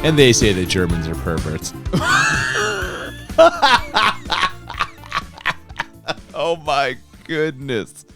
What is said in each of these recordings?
And they say the Germans are perverts. Oh my goodness.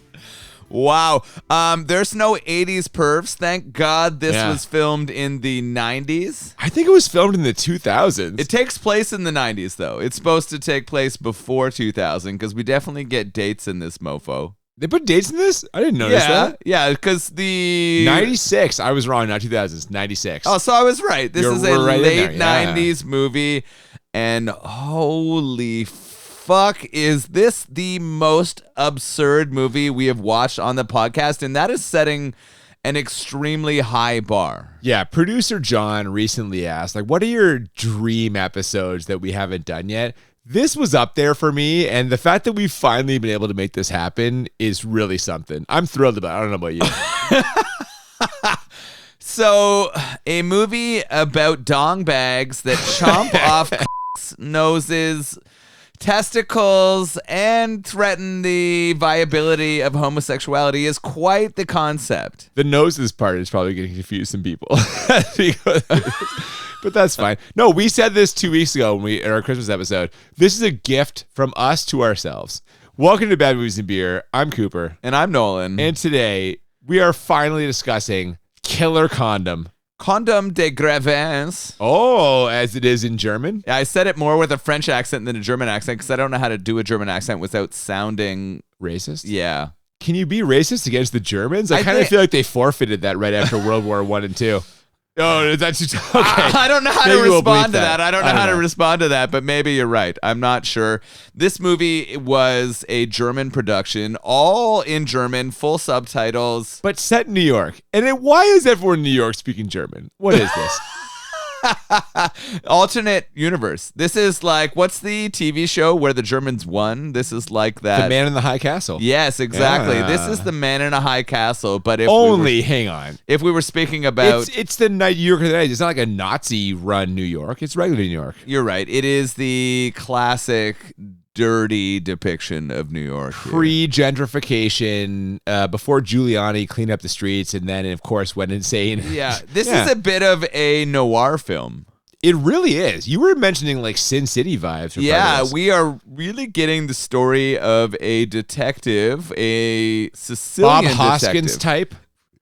Wow. There's no 80s pervs. Thank God this was filmed in the 90s. I think it was filmed in the 2000s. It takes place in the 90s, though. It's supposed to take place before 2000 because we definitely get dates in this mofo. They put dates in this? I didn't notice that. Yeah, because the... 96. I was wrong, not 2000s. 96. Oh, so I was right. This is a right late 90s movie, and holy fuck, is this the most absurd movie we have watched on the podcast? And that is setting an extremely high bar. Yeah, producer John recently asked, like, what are your dream episodes that we haven't done yet? This was up there for me, and the fact that we've finally been able to make this happen is really something. I'm thrilled about it. I don't know about you. So, a movie about dong bags that chomp off noses, testicles, and threaten the viability of homosexuality is quite the concept. The noses part is probably going to confuse some people. But that's fine. No, we said this 2 weeks ago in our Christmas episode. This is a gift from us to ourselves. Welcome to Bad Movies and Beer. I'm Cooper. And I'm Nolan. And today, we are finally discussing Killer Condom. Condom de Grevens. Oh, as it is in German? I said it more with a French accent than a German accent because I don't know how to do a German accent without sounding... racist? Yeah. Can you be racist against the Germans? I kind of feel like they forfeited that right after World War I and II. Oh, that's just, okay. I don't know how to respond to that. I don't know how to respond to that, but maybe you're right. I'm not sure. This movie was a German production, all in German, full subtitles. But set in New York. And then why is everyone in New York speaking German? What is this? Alternate universe. This is like, what's the TV show where the Germans won? This is like that. The Man in the High Castle. Yes, exactly. Yeah. This is the Man in a High Castle, but if hang on. If we were speaking about... It's the New York of the 90s. It's not like a Nazi-run New York. It's regular New York. You're right. It is the classic... dirty depiction of New York. Pre-gentrification, before Giuliani cleaned up the streets and then, of course, went insane. Yeah, this is a bit of a noir film. It really is. You were mentioning like Sin City vibes. Yeah, we are really getting the story of a detective, a Sicilian Bob Hoskins detective. type.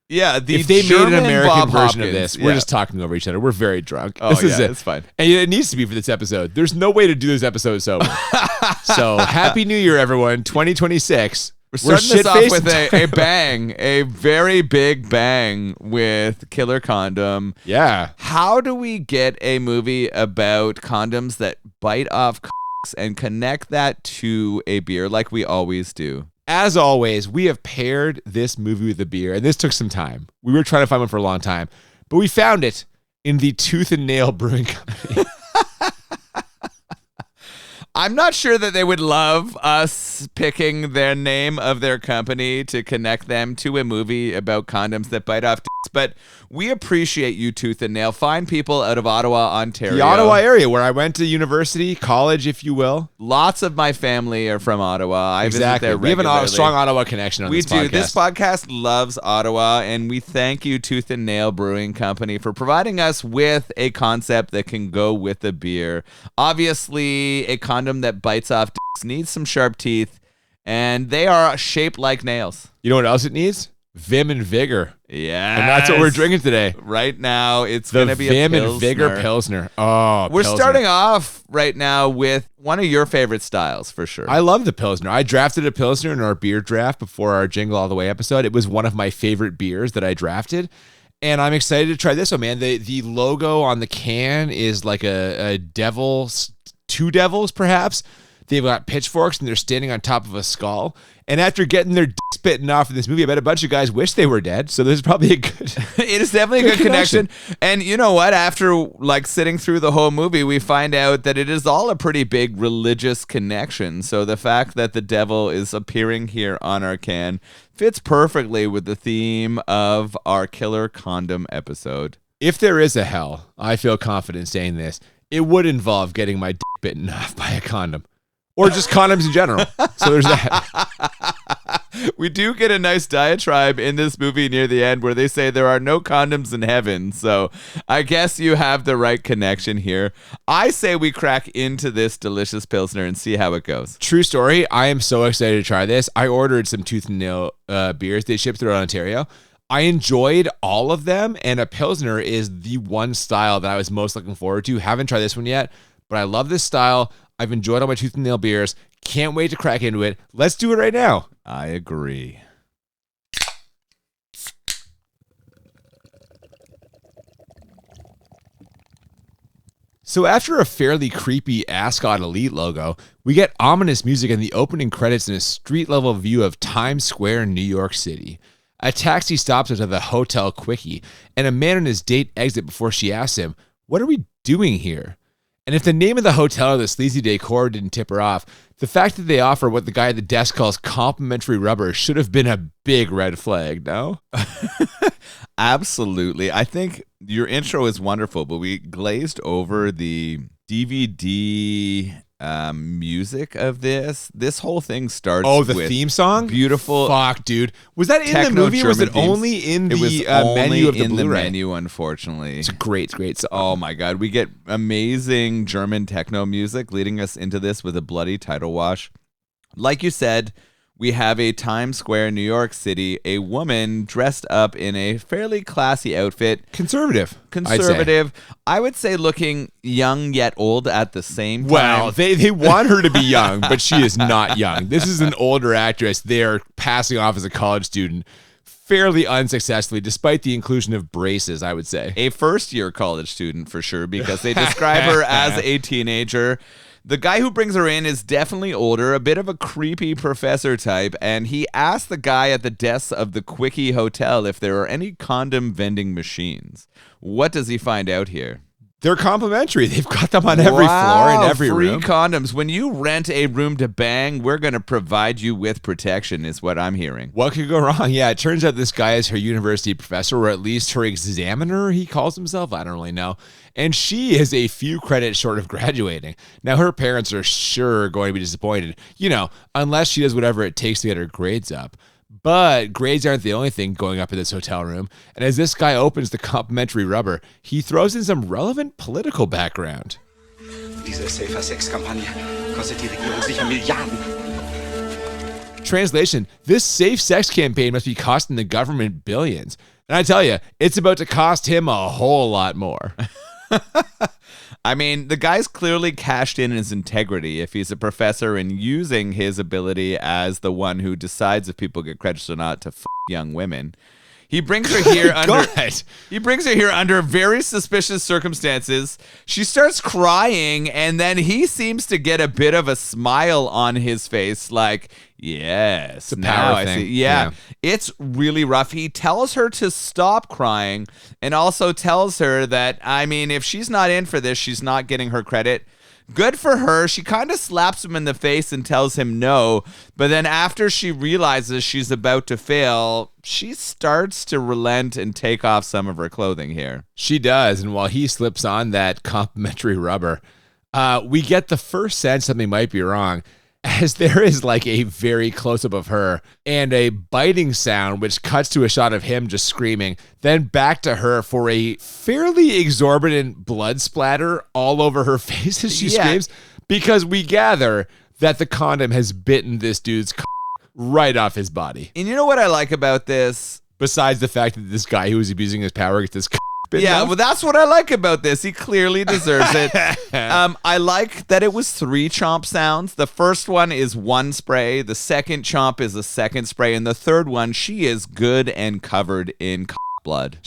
Yeah, if they made an American Bob version Hopkins, of this, we're just talking over each other. We're very drunk. Oh, this is yeah, it. It's fine. And it needs to be for this episode. There's no way to do this episode sober. So Happy New Year, everyone. 2026. We're starting this off with a bang, a very big bang with Killer Condom. Yeah. How do we get a movie about condoms that bite off cocks and connect that to a beer like we always do? As always, we have paired this movie with a beer, and this took some time. We were trying to find one for a long time, but we found it in the Tooth and Nail Brewing Company. I'm not sure that they would love us picking their name of their company to connect them to a movie about condoms that bite off dicks, but we appreciate you, Tooth and Nail. Fine people out of Ottawa, Ontario. The Ottawa area where I went to university, college, if you will. Lots of my family are from Ottawa. I visit there regularly. We have a strong Ottawa connection on this podcast. We do. This podcast loves Ottawa, and we thank you, Tooth and Nail Brewing Company, for providing us with a concept that can go with a beer. Obviously, a condom that bites off dicks needs some sharp teeth, and they are shaped like nails. You know what else it needs? Vim and Vigor. Yeah. And that's what we're drinking today. Right now, it's going to be a Vim and Vigor Pilsner. Oh, we're starting off right now with one of your favorite styles, for sure. I love the Pilsner. I drafted a Pilsner in our beer draft before our Jingle All the Way episode. It was one of my favorite beers that I drafted. And I'm excited to try this one, man. The logo on the can is like a devil, two devils, perhaps. They've got pitchforks and they're standing on top of a skull. And after getting their dicks bitten off in this movie, I bet a bunch of guys wish they were dead. So this is probably a good... It is definitely a good connection. And you know what? After like sitting through the whole movie, we find out that it is all a pretty big religious connection. So the fact that the devil is appearing here on our can fits perfectly with the theme of our Killer Condom episode. If there is a hell, I feel confident saying this, it would involve getting my dick bitten off by a condom. Or just condoms in general. So there's that. We do get a nice diatribe in this movie near the end where they say there are no condoms in heaven. So I guess you have the right connection here. I say we crack into this delicious Pilsner and see how it goes. True story. I am so excited to try this. I ordered some Tooth and Nail beers. They shipped through Ontario. I enjoyed all of them, and a Pilsner is the one style that I was most looking forward to. Haven't tried this one yet, but I love this style. I've enjoyed all my Tooth and Nail beers. Can't wait to crack into it. Let's do it right now. I agree. So after a fairly creepy Ascot Elite logo, we get ominous music in the opening credits and a street-level view of Times Square in New York City. A taxi stops us at the Hotel Quickie, and a man and his date exit before she asks him, "What are we doing here?" And if the name of the hotel or the sleazy decor didn't tip her off, the fact that they offer what the guy at the desk calls complimentary rubber should have been a big red flag, no? Absolutely. I think your intro is wonderful, but we glazed over the DVD music of this. This whole thing starts the with theme song? Beautiful. Fuck, dude. Was that in the techno movie or was it German themes. only in the It was only menu of the in the Blu-ray? menu, unfortunately. It's a great song. Oh my God. We get amazing German techno music leading us into this with a bloody title wash. Like you said, we have a Times Square, New York City, a woman dressed up in a fairly classy outfit. Conservative. I would say looking young yet old at the same time. Well, they want her to be young, but she is not young. This is an older actress. They are passing off as a college student fairly unsuccessfully, despite the inclusion of braces, I would say. A first-year college student for sure, because they describe her as a teenager. The guy who brings her in is definitely older, a bit of a creepy professor type, and he asks the guy at the desk of the Quickie Hotel if there are any condom vending machines. What does he find out here? They're complimentary. They've got them on every floor in every free room. Condoms. When you rent a room to bang, we're going to provide you with protection, is what I'm hearing. What could go wrong? Yeah, it turns out this guy is her university professor, or at least her examiner, he calls himself. I don't really know. And she is a few credits short of graduating. Now, her parents are sure going to be disappointed, unless she does whatever it takes to get her grades up. But grades aren't the only thing going up in this hotel room. And as this guy opens the complimentary rubber, he throws in some relevant political background. Diese Safer-Sex-Kampagne kostet die Regierung sicher Milliarden. Translation, this safe sex campaign must be costing the government billions. And I tell you, it's about to cost him a whole lot more. I mean, the guy's clearly cashed in his integrity if he's a professor and using his ability as the one who decides if people get credits or not to young women. He brings her here under very suspicious circumstances. She starts crying, and then he seems to get a bit of a smile on his face, like, yes, it's a power thing. See. Yeah, it's really rough. He tells her to stop crying and also tells her that, if she's not in for this, she's not getting her credit. Good for her. She kind of slaps him in the face and tells him no. But then after she realizes she's about to fail, she starts to relent and take off some of her clothing here. She does. And while he slips on that complimentary rubber, we get the first sense something might be wrong, as there is like a very close-up of her and a biting sound which cuts to a shot of him just screaming, then back to her for a fairly exorbitant blood splatter all over her face as she screams, because we gather that the condom has bitten this dude's right off his body. And you know what I like about this? Besides the fact that this guy who was abusing his power gets this well, that's what I like about this. He clearly deserves it. I like that it was 3 chomp sounds. The first one is 1 spray. The second chomp is a second spray. And the third one, she is good and covered in blood.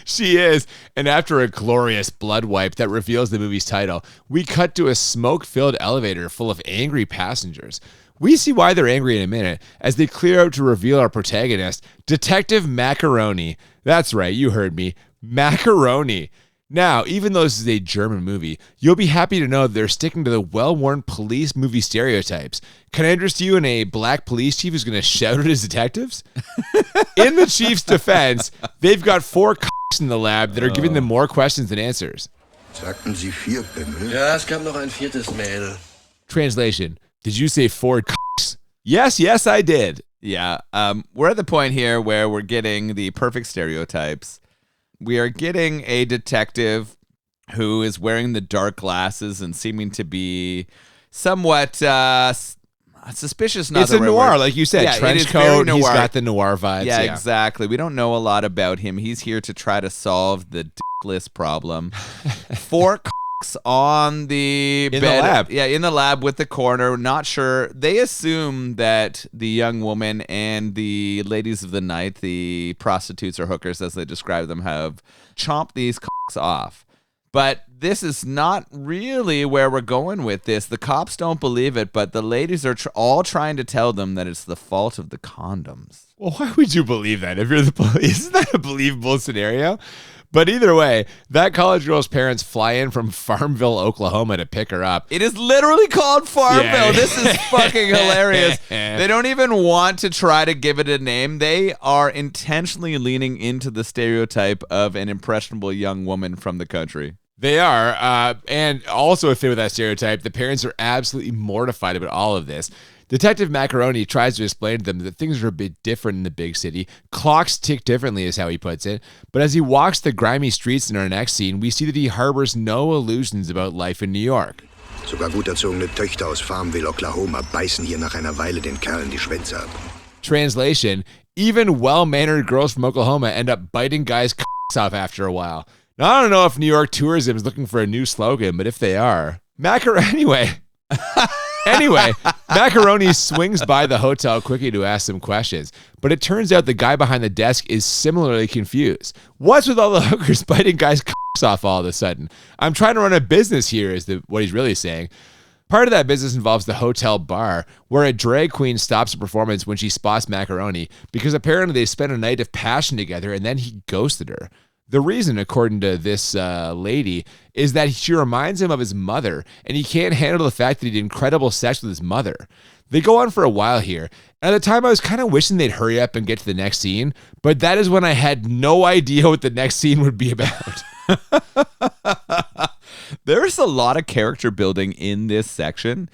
She is. And after a glorious blood wipe that reveals the movie's title, we cut to a smoke-filled elevator full of angry passengers. We see why they're angry in a minute as they clear out to reveal our protagonist, Detective Macaroni. That's right, you heard me. Macaroni. Now, even though this is a German movie, you'll be happy to know that they're sticking to the well-worn police movie stereotypes. Can I interest you in a black police chief who's going to shout at his detectives? In the chief's defense, they've got 4 cocks in the lab that are giving them more questions than answers. Sagten Sie 4 Pimmel? Ja, es gab noch ein 4. Mädel. Translation. Did you say 4 cocks? Yes, I did. Yeah. We're at the point here where we're getting the perfect stereotypes. We are getting a detective who is wearing the dark glasses and seeming to be somewhat suspicious. It's a noir, like you said. Yeah, trench coat. He's got the noir vibes. Yeah, exactly. We don't know a lot about him. He's here to try to solve the dickless problem. 4 on the bed. The lab. Yeah, in the lab with the coroner. Not sure. They assume that the young woman and the ladies of the night, the prostitutes or hookers as they describe them, have chomped these off. But this is not really where we're going with this. The cops don't believe it, but the ladies are all trying to tell them that it's the fault of the condoms. Well, why would you believe that if you're the police? Isn't that a believable scenario? But either way, that college girl's parents fly in from Farmville, Oklahoma to pick her up. It is literally called Farmville. Yeah. This is fucking hilarious. They don't even want to try to give it a name. They are intentionally leaning into the stereotype of an impressionable young woman from the country. They are. And also, if they were that stereotype, the parents are absolutely mortified about all of this. Detective Macaroni tries to explain to them that things are a bit different in the big city. Clocks tick differently is how he puts it. But as he walks the grimy streets in our next scene, we see that he harbors no illusions about life in New York. Sogar gut erzogene Töchter aus Farmville, Oklahoma beißen hier nach einer Weile den Kerlen die Schwänze ab. Translation, even well-mannered girls from Oklahoma end up biting guys' off after a while. Now, I don't know if New York tourism is looking for a new slogan, but if they are, Anyway, Macaroni swings by the hotel quickie to ask some questions, but it turns out the guy behind the desk is similarly confused. What's with all the hookers biting guys' off all of a sudden? I'm trying to run a business here is what he's really saying. Part of that business involves the hotel bar, where a drag queen stops a performance when she spots Macaroni, because apparently they spent a night of passion together and then he ghosted her. The reason, according to this lady, is that she reminds him of his mother, and he can't handle the fact that he did incredible sex with his mother. They go on for a while here, and at the time I was kind of wishing they'd hurry up and get to the next scene, but that is when I had no idea what the next scene would be about. There's a lot of character building in this section.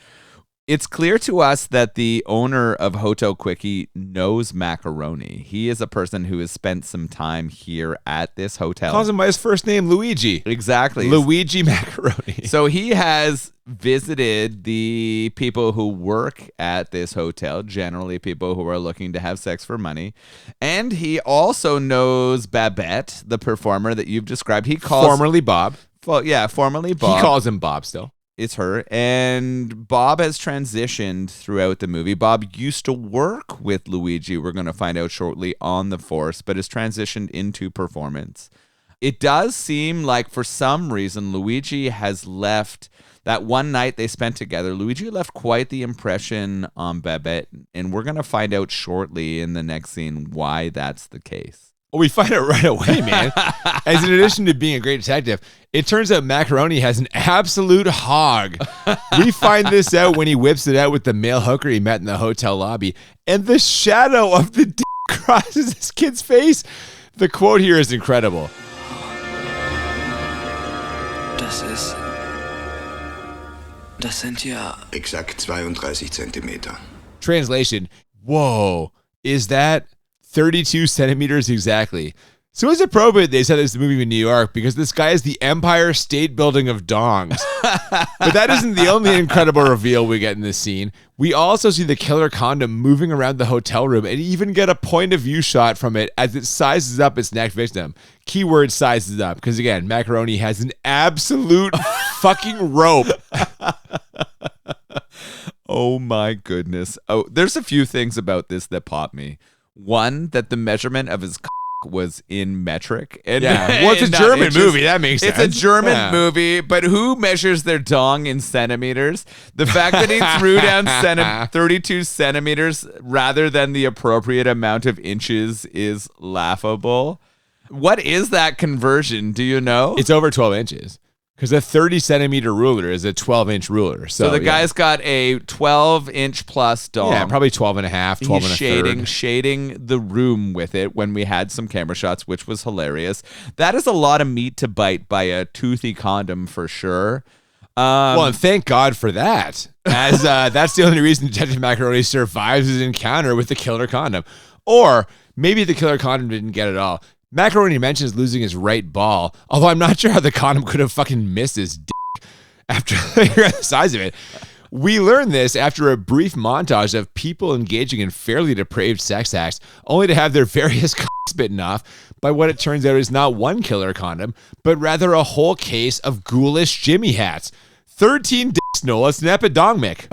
It's clear to us that the owner of Hotel Quickie knows Macaroni. He is a person who has spent some time here at this hotel. Calls him by his first name, Luigi. Exactly. Luigi Macaroni. So he has visited the people who work at this hotel, generally people who are looking to have sex for money. And he also knows Babette, the performer that you've described. He calls formerly Bob. Well, yeah, formerly Bob. He calls him Bob still. It's her. And Bob has transitioned throughout the movie. Bob used to work with Luigi, we're going to find out shortly, on the force, but has transitioned into performance. It does seem like for some reason Luigi has left. That one night they spent together, Luigi left quite the impression on Babette, and we're going to find out shortly in the next scene why that's the case. Well, we find out right away, man. As in addition to being a great detective, it turns out Macaroni has an absolute hog. We find this out when he whips it out with the male hooker he met in the hotel lobby, and the shadow of the dick crosses this kid's face. The quote here is incredible. Das sind ja... Exakt 32 Zentimeter. Translation, whoa, is that 32 centimeters exactly? So it's appropriate they said this movie in New York because this guy is the Empire State Building of dongs. But that isn't the only incredible reveal we get in this scene. We also see the killer condom moving around the hotel room and even get a point of view shot from it as it sizes up its next victim. Keyword sizes up, because again, Macaroni has an absolute fucking rope. Oh my goodness. Oh, there's a few things about this that pop me. One, that the measurement of his was in metric. And well, it's a German movie. That makes sense. It's a German movie, but who measures their dong in centimeters? The fact that he threw down 32 centimeters rather than the appropriate amount of inches is laughable. What is that conversion? Do you know? It's over 12 inches. Because a 30-centimeter ruler is a 12-inch ruler. So the guy's got a 12-inch plus dong. Yeah, probably 12 and a half, 12 and a third. Shading the room with it when we had some camera shots, which was hilarious. That is a lot of meat to bite by a toothy condom for sure. Well, and thank God for that. as that's the only reason Detective Macaroni survives his encounter with the killer condom. Or maybe the killer condom didn't get it all. Macaroni mentions losing his right ball, although I'm not sure how the condom could have fucking missed his dick after the size of it. We learn this after a brief montage of people engaging in fairly depraved sex acts, only to have their various cocks bitten off by what it turns out is not one killer condom, but rather a whole case of ghoulish Jimmy hats. 13 dicks, Nolan. It's an epidemic.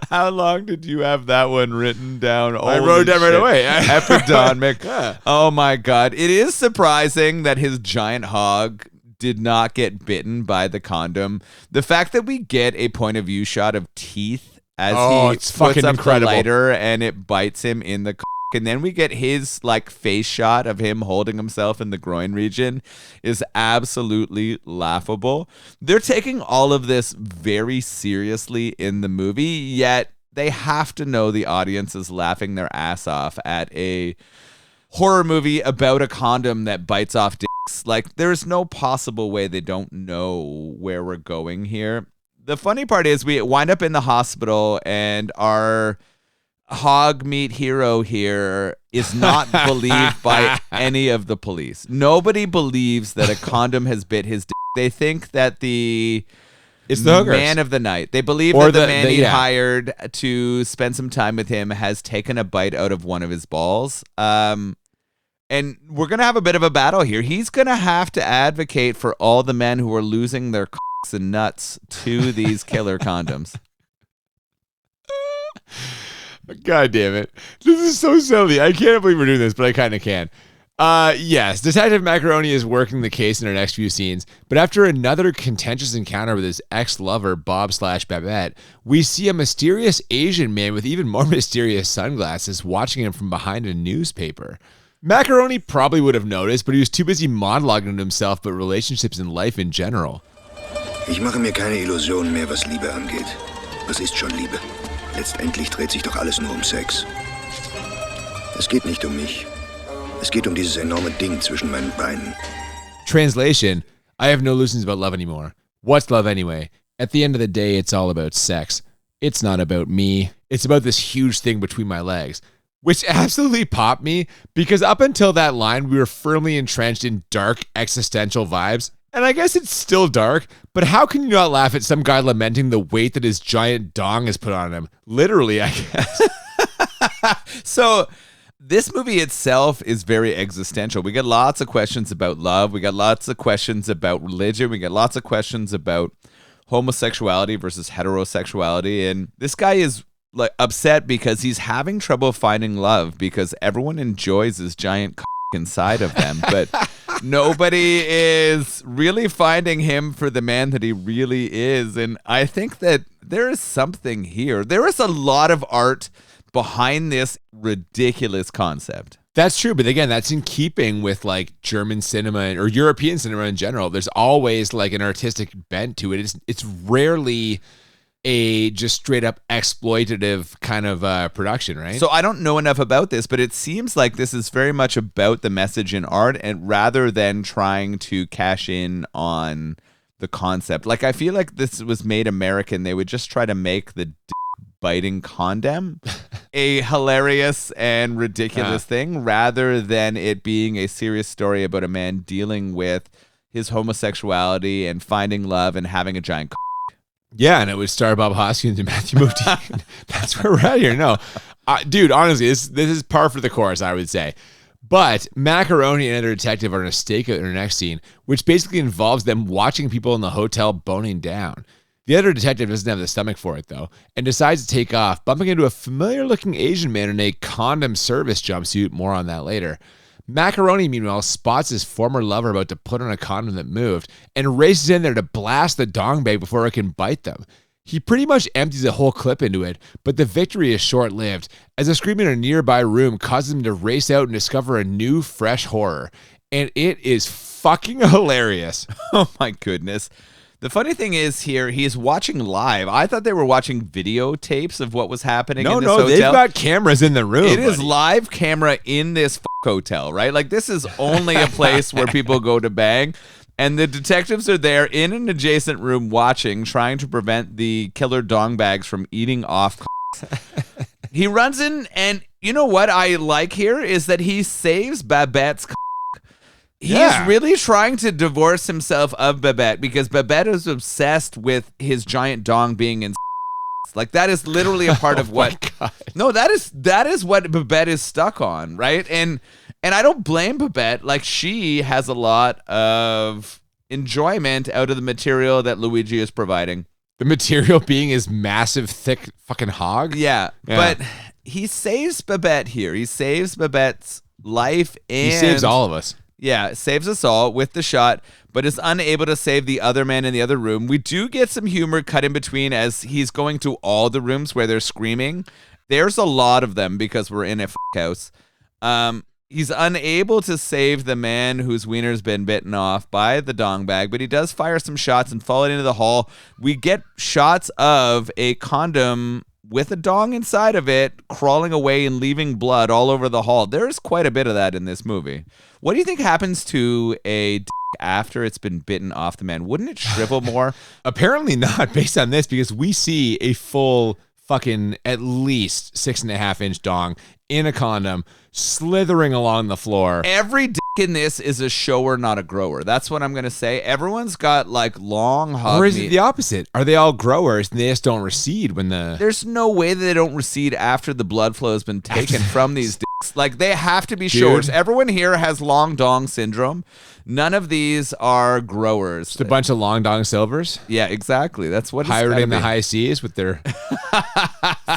How long did you have that one written down? I wrote it down right away. Epidemic. Oh my God. It is surprising that his giant hog did not get bitten by the condom. The fact that we get a point of view shot of teeth as he it's puts fucking up incredible. the lighter and it bites him in the and then we get his like face shot of him holding himself in the groin region is absolutely laughable. They're taking all of this very seriously in the movie, yet they have to know the audience is laughing their ass off at a horror movie about a condom that bites off dicks. Like, there's no possible way they don't know where we're going here. The funny part is we wind up in the hospital and our hog meat hero here is not believed by any of the police. Nobody believes that a condom has bit his dick. They think that It's the hookers. man of the night. They believe Or that the man he yeah. hired to spend some time with him has taken a bite out of one of his balls. And we're going to have a bit of a battle here. He's going to have to advocate for all the men who are losing their cocks and nuts to these killer condoms. God damn it. This is so silly. I can't believe we're doing this, but I kind of can. Yes, Detective Macaroni is working the case in our next few scenes, but after another contentious encounter with his ex-lover, Bob/Babette, we see a mysterious Asian man with even more mysterious sunglasses watching him from behind a newspaper. Macaroni probably would have noticed, but he was too busy monologuing to himself about relationships and life in general. Ich mache mir keine Illusionen mehr, was Liebe angeht. Was ist schon Liebe? Letztendlich dreht sich doch alles nur um Sex. Es geht nicht um mich. Es geht dieses enorme Ding zwischen meinen Beinen. Translation, I have no illusions about love anymore. What's love anyway? At the end of the day, it's all about sex. It's not about me. It's about this huge thing between my legs. Which absolutely popped me, because up until that line, we were firmly entrenched in dark existential vibes. And I guess it's still dark, but how can you not laugh at some guy lamenting the weight that his giant dong has put on him? Literally, I guess. So this movie itself is very existential. We get lots of questions about love. We got lots of questions about religion. We get lots of questions about homosexuality versus heterosexuality. And this guy is like upset because he's having trouble finding love because everyone enjoys his giant cock inside of them, but nobody is really finding him for the man that he really is. And I think that there is something here. There is a lot of art behind this ridiculous concept. That's true, but again, that's in keeping with like German cinema or European cinema in general. There's always like an artistic bent to it. It's rarely a just straight up exploitative kind of production, right? So I don't know enough about this, but it seems like this is very much about the message in art, and rather than trying to cash in on the concept. Like, I feel like this was made American. They would just try to make the biting condom a hilarious and ridiculous thing, rather than it being a serious story about a man dealing with his homosexuality and finding love and having a giant Yeah, and it would star Bob Hoskins and Matthew Modine. That's where we're at here. No, dude, honestly, this is par for the course, I would say. But Macaroni and another detective are in a stakeout in our next scene, which basically involves them watching people in the hotel boning down. The other detective doesn't have the stomach for it, though, and decides to take off, bumping into a familiar-looking Asian man in a condom service jumpsuit. More on that later. Macaroni, meanwhile, spots his former lover about to put on a condom that moved and races in there to blast the dong bag before it can bite them. He pretty much empties a whole clip into it, but the victory is short-lived, as a scream in a nearby room causes him to race out and discover a new, fresh horror. And it is fucking hilarious. Oh my goodness. The funny thing is here, he's watching live. I thought they were watching videotapes of what was happening in this hotel. They've got cameras in the room. It is live camera in this hotel, right? Like, this is only a place where people go to bang. And the detectives are there in an adjacent room watching, trying to prevent the killer dong bags from eating off. He runs in, and you know what I like here is that he saves Babette's. He's really trying to divorce himself of Babette because Babette is obsessed with his giant dong being in. Like that is literally a part of what. No, that is what Babette is stuck on, right? And I don't blame Babette. Like she has a lot of enjoyment out of the material that Luigi is providing. The material being his massive, thick fucking hog. Yeah, but he saves Babette here. He saves Babette's life, and he saves all of us. Yeah, saves us all with the shot, but is unable to save the other man in the other room. We do get some humor cut in between as he's going to all the rooms where they're screaming. There's a lot of them because we're in a house. He's unable to save the man whose wiener's been bitten off by the dong bag, but he does fire some shots and fall into the hall. We get shots of a condom with a dong inside of it crawling away and leaving blood all over the hall. There's quite a bit of that in this movie. What do you think happens to a dick after it's been bitten off the man? Wouldn't it shrivel more? Apparently not, based on this, because we see a full fucking at least 6.5-inch dong in a condom slithering along the floor. Every dick in this is a shower, not a grower. That's what I'm going to say. Everyone's got like long hog Or is meat. it the opposite? Are they all growers and they just don't recede when the... There's no way that they don't recede after the blood flow has been taken from these dicks. Like they have to be showers. Everyone here has long dong syndrome. None of these are growers. Just a bunch of long dong silvers? Yeah, exactly. That's what it's pirating the high seas with their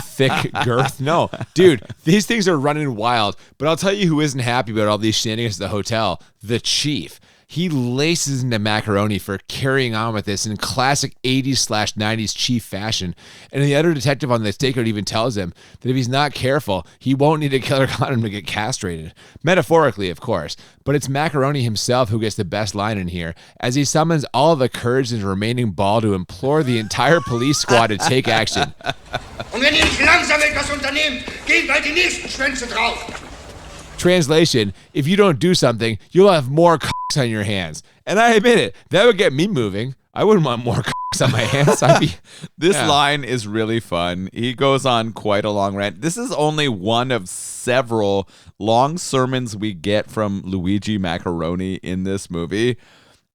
thick girth. No, dude, these things are running wild. But I'll tell you who isn't happy about all these shenanigans at the hotel. The chief. He laces into Macaroni for carrying on with this in classic 80s/90s chief fashion. And the other detective on the stakeout even tells him that if he's not careful, he won't need a killer condom to get castrated. Metaphorically, of course. But it's Macaroni himself who gets the best line in here, as he summons all the courage in his remaining ball to implore the entire police squad to take action. Und wenn ihr nicht langsam etwas unternehmt, gehen bald die nächsten Schwänze drauf. Translation, if you don't do something, you'll have more cocks on your hands. And I admit it, that would get me moving. I wouldn't want more cocks on my hands. This line is really fun. He goes on quite a long rant. This is only one of several long sermons we get from Luigi Macaroni in this movie.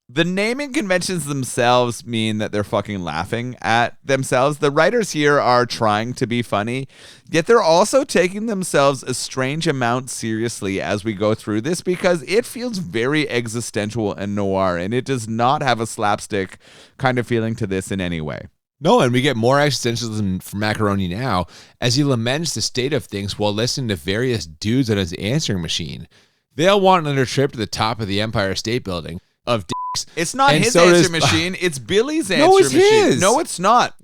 The naming conventions themselves mean that they're fucking laughing at themselves. The writers here are trying to be funny, yet they're also taking themselves a strange amount seriously as we go through this because it feels very existential and noir, and it does not have a slapstick kind of feeling to this in any way. No, and we get more existentialism from Macaroni now as he laments the state of things while listening to various dudes on his answering machine. They all want another trip to the top of the Empire State Building of dicks. It's not and his so answer machine. It's Billy's answer no, it's machine. his. No, it's not.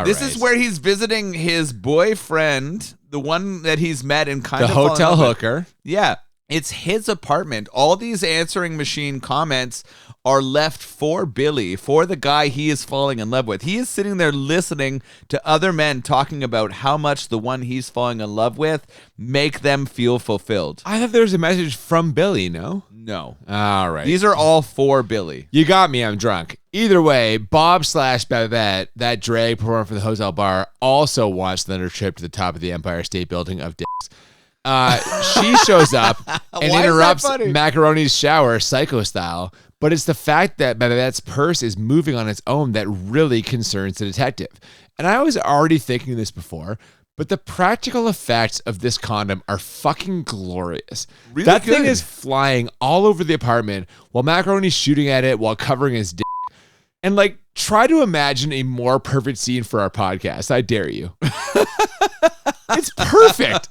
This is where he's visiting his boyfriend, the one that he's met and kind the of hotel hooker. Yeah. It's his apartment. All these answering machine comments are left for Billy, for the guy he is falling in love with. He is sitting there listening to other men talking about how much the one he's falling in love with make them feel fulfilled. I thought there was a message from Billy, no? No. All right. These are all for Billy. You got me, I'm drunk. Either way, Bob/Babette, that drag performer for the hotel bar, also wants another trip to the top of the Empire State Building of dicks. She shows up and interrupts Macaroni's shower, psycho style, but it's the fact that Babette's purse is moving on its own that really concerns the detective. And I was already thinking this before, but the practical effects of this condom are fucking glorious. Really that good. thing is flying all over the apartment while Macaroni's shooting at it while covering his dick. And like, try to imagine a more perfect scene for our podcast. I dare you. It's perfect.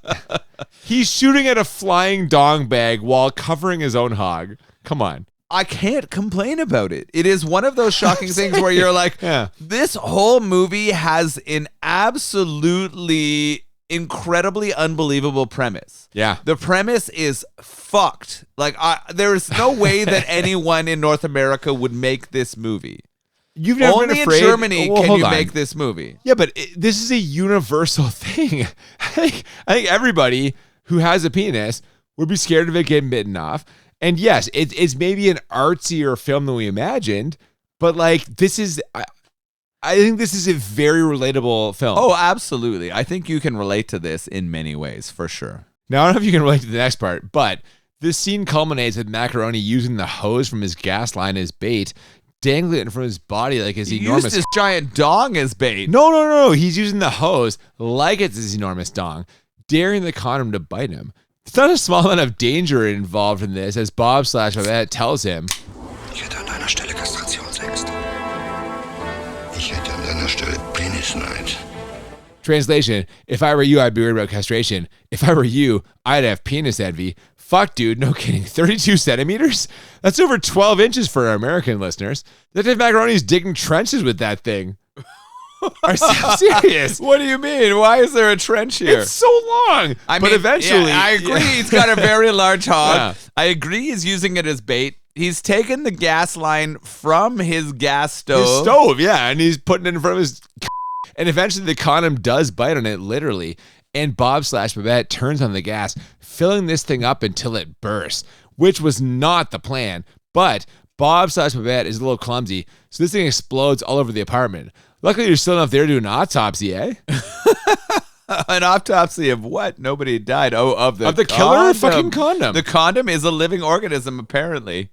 He's shooting at a flying dong bag while covering his own hog. Come on. I can't complain about it. It is one of those shocking things where you're like, this whole movie has an absolutely incredibly unbelievable premise. Yeah. The premise is fucked. Like, there is no way that anyone in North America would make this movie. You've never Only been afraid. in Germany can hold you on. make this movie. Yeah, but this is a universal thing. I think everybody who has a penis would be scared of it getting bitten off. And yes, it's maybe an artsier film than we imagined, but like this is, I think this is a very relatable film. Oh, absolutely. I think you can relate to this in many ways, for sure. Now, I don't know if you can relate to the next part, but this scene culminates with Macaroni using the hose from his gas line as bait, dangling it from his body like his enormous... He used his giant dong as bait. No. He's using the hose like it's his enormous dong, daring the condom to bite him. There's not a small amount of danger involved in this, as Bob/Babette tells him. Ich hätte an deiner Stelle Kastrationsangst. Ich hätte an deiner Stelle Penisneid. Translation, if I were you, I'd be worried about castration. If I were you, I'd have penis envy. Fuck, dude, no kidding. 32 centimeters? That's over 12 inches for our American listeners. Detective Macaroni's digging trenches with that thing. I'm serious. What do you mean? Why is there a trench here? It's so long. But eventually... Yeah, I agree. He's got a very large hog. Yeah. I agree he's using it as bait. He's taken the gas line from his gas stove. His stove, yeah, and he's putting it in front of his... And eventually the condom does bite on it, literally. And Bob/Babette turns on the gas, filling this thing up until it bursts, which was not the plan. But Bob/Babette is a little clumsy, so this thing explodes all over the apartment. Luckily, there's still enough there to do an autopsy, eh? An autopsy of what? Nobody died. Oh, of the killer fucking condom. The condom is a living organism, apparently.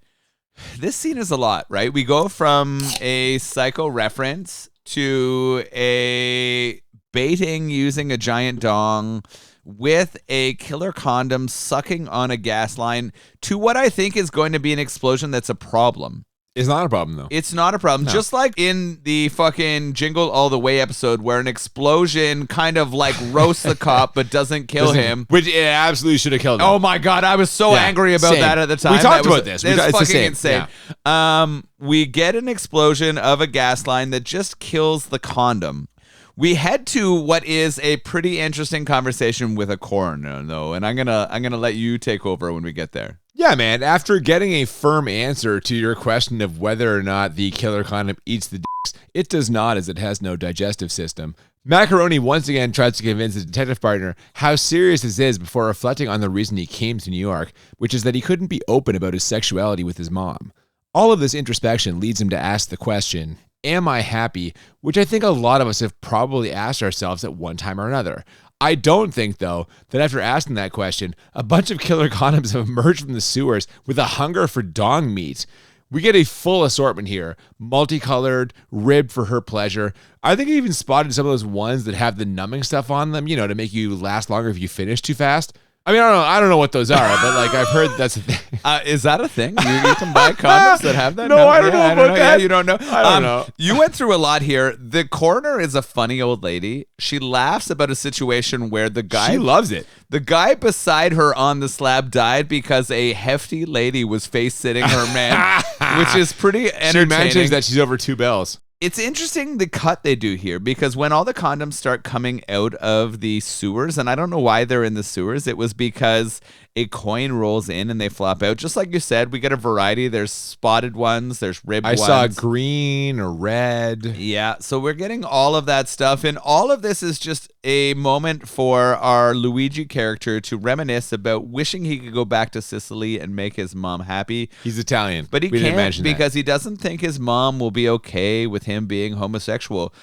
This scene is a lot, right? We go from a psycho reference to a baiting using a giant dong with a killer condom sucking on a gas line to what I think is going to be an explosion that's a problem. It's not a problem, though. It's not a problem. No. Just like in the fucking Jingle All the Way episode where an explosion kind of like roasts the cop but doesn't kill him. Which it absolutely should have killed him. Oh my God, I was so angry about that at the time. We talked That was- about this. It's It's the fucking same. insane. Yeah. We get an explosion of a gas line that just kills the condom. We head to what is a pretty interesting conversation with a coroner, though, and I'm gonna let you take over when we get there. Yeah, man. After getting a firm answer to your question of whether or not the killer condom eats the dicks, it does not, as it has no digestive system. Macaroni once again tries to convince his detective partner how serious this is before reflecting on the reason he came to New York, which is that he couldn't be open about his sexuality with his mom. All of this introspection leads him to ask the question, am I happy? Which I think a lot of us have probably asked ourselves at one time or another. I don't think, though, that after asking that question, a bunch of killer condoms have emerged from the sewers with a hunger for dong meat. We get a full assortment here, multicolored, ribbed for her pleasure. I think I even spotted some of those ones that have the numbing stuff on them, you know, to make you last longer if you finish too fast. I mean, I don't know what those are, but like I've heard that's a thing. Is that a thing? You can buy condoms that have that? No, I don't know about that. Yeah, you don't know? I don't know. You went through a lot here. The coroner is a funny old lady. She laughs about a situation where the guy... She loves it. The guy beside her on the slab died because a hefty lady was face-sitting her man, which is pretty entertaining. She mentions that she's over 2 bells. It's interesting the cut they do here because when all the condoms start coming out of the sewers, and I don't know why they're in the sewers, it was because a coin rolls in and they flop out. Just like you said, we get a variety. There's spotted ones, there's ribbed ones. I saw green or red. Yeah, so we're getting all of that stuff, and all of this is just a moment for our Luigi character to reminisce about wishing he could go back to Sicily and make his mom happy. He's Italian. But he We didn't can't mention that. because he doesn't think his mom will be okay with him being homosexual.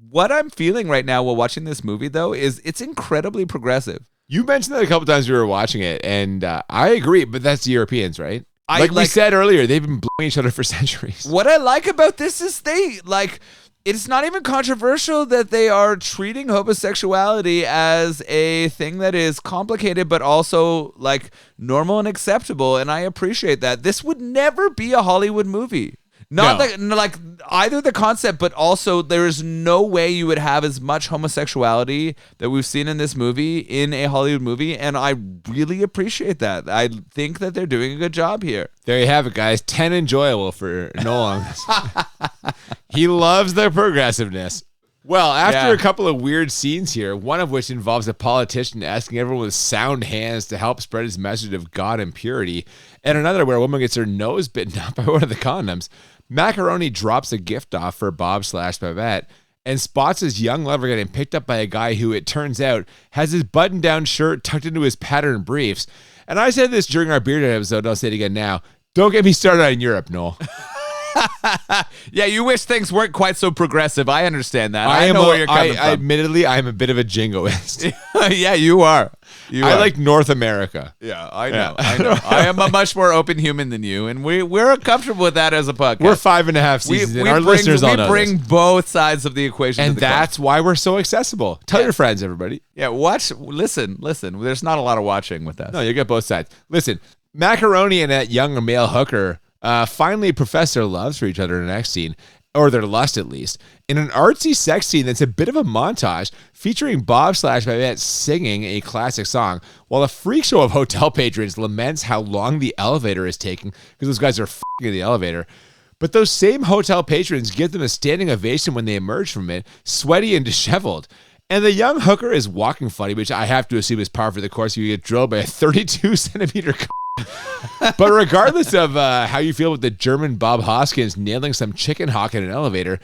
What I'm feeling right now while watching this movie, though, is it's incredibly progressive. You mentioned that a couple times we were watching it, and I agree, but that's the Europeans, right? I Like we like- said earlier, they've been blowing each other for centuries. What I like about this is it's not even controversial that they are treating homosexuality as a thing that is complicated, but also like normal and acceptable. And I appreciate that. This would never be a Hollywood movie. Not like either the concept, but also there is no way you would have as much homosexuality that we've seen in this movie in a Hollywood movie. And I really appreciate that. I think that they're doing a good job here. There you have it, guys. 10 enjoyable for Nolan. He loves their progressiveness. Well, after a couple of weird scenes here, one of which involves a politician asking everyone with sound hands to help spread his message of God and purity, and another where a woman gets her nose bitten out by one of the condoms, Macaroni drops a gift off for Bob/Babette and spots his young lover getting picked up by a guy who, it turns out, has his button-down shirt tucked into his patterned briefs. And I said this during our beer night episode, and I'll say it again now. Don't get me started on Europe, Noel. Yeah, you wish things weren't quite so progressive. I understand that. I know where you're coming from. Admittedly, I'm a bit of a jingoist. Yeah, you are. I like North America. Yeah, I know. I am a much more open human than you, and we're comfortable with that as a podcast. We're 5.5 seasons in. Our listeners all know We bring this. both sides of the equation And to the that's why we're so accessible. Tell your friends, everybody. Yeah, listen. There's not a lot of watching with us. No, you get both sides. Listen, Macaroni and that young male hooker finally profess their loves for each other in the next scene, or their lust at least, in an artsy sex scene that's a bit of a montage featuring Bob/Babette singing a classic song, while a freak show of hotel patrons laments how long the elevator is taking because those guys are f***ing in the elevator. But those same hotel patrons give them a standing ovation when they emerge from it, sweaty and disheveled. And the young hooker is walking funny, which I have to assume is par for the course. You get drilled by a 32-centimeter But regardless of how you feel with the German Bob Hoskins nailing some chicken hawk in an elevator,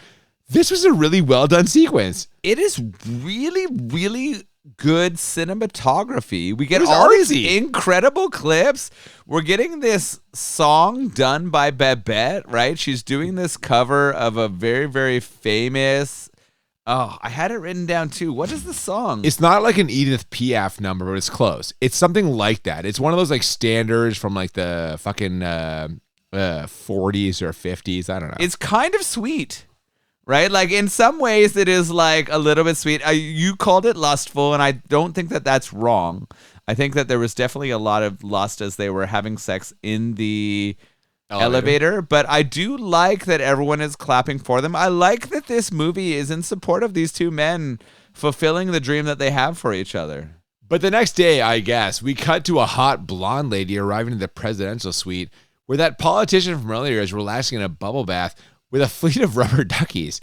this was a really well done sequence. It is really, really good cinematography. We get all these incredible clips. We're getting this song done by Babette, right? She's doing this cover of a very, very famous... Oh, I had it written down too. What is the song? It's not like an Edith Piaf number, but it's close. It's something like that. It's one of those like standards from like the fucking 40s or 50s. I don't know. It's kind of sweet, right? Like in some ways it is like a little bit sweet. You called it lustful, and I don't think that that's wrong. I think that there was definitely a lot of lust as they were having sex in the elevator, but I do like that everyone is clapping for them. I like that this movie is in support of these two men fulfilling the dream that they have for each other. But the next day, I guess, we cut to a hot blonde lady arriving in the presidential suite where that politician from earlier is relaxing in a bubble bath with a fleet of rubber duckies.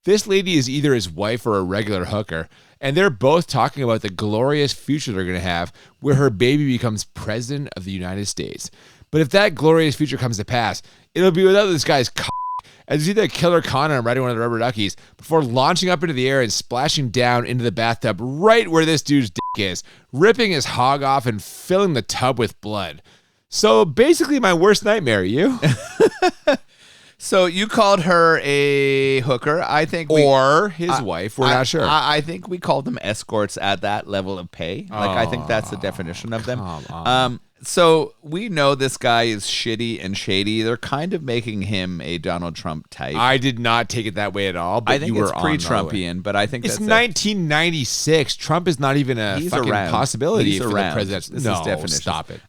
This lady is either his wife or a regular hooker, and they're both talking about the glorious future they're going to have where her baby becomes president of the United States. But if that glorious future comes to pass, it'll be without this guy's as you see that killer condom riding one of the rubber duckies before launching up into the air and splashing down into the bathtub right where this dude's dick is, ripping his hog off and filling the tub with blood. So basically my worst nightmare, you? So you called her a hooker. I think or his wife. We're not sure. I think we called them escorts at that level of pay. Like I think that's the definition of them. So we know this guy is shitty and shady. They're kind of making him a Donald Trump type. I did not take it that way at all. But I think it's pre-Trumpian, but I think it's that's 1996. Trump is not even a fucking possibility for the president. This is definition. Stop it.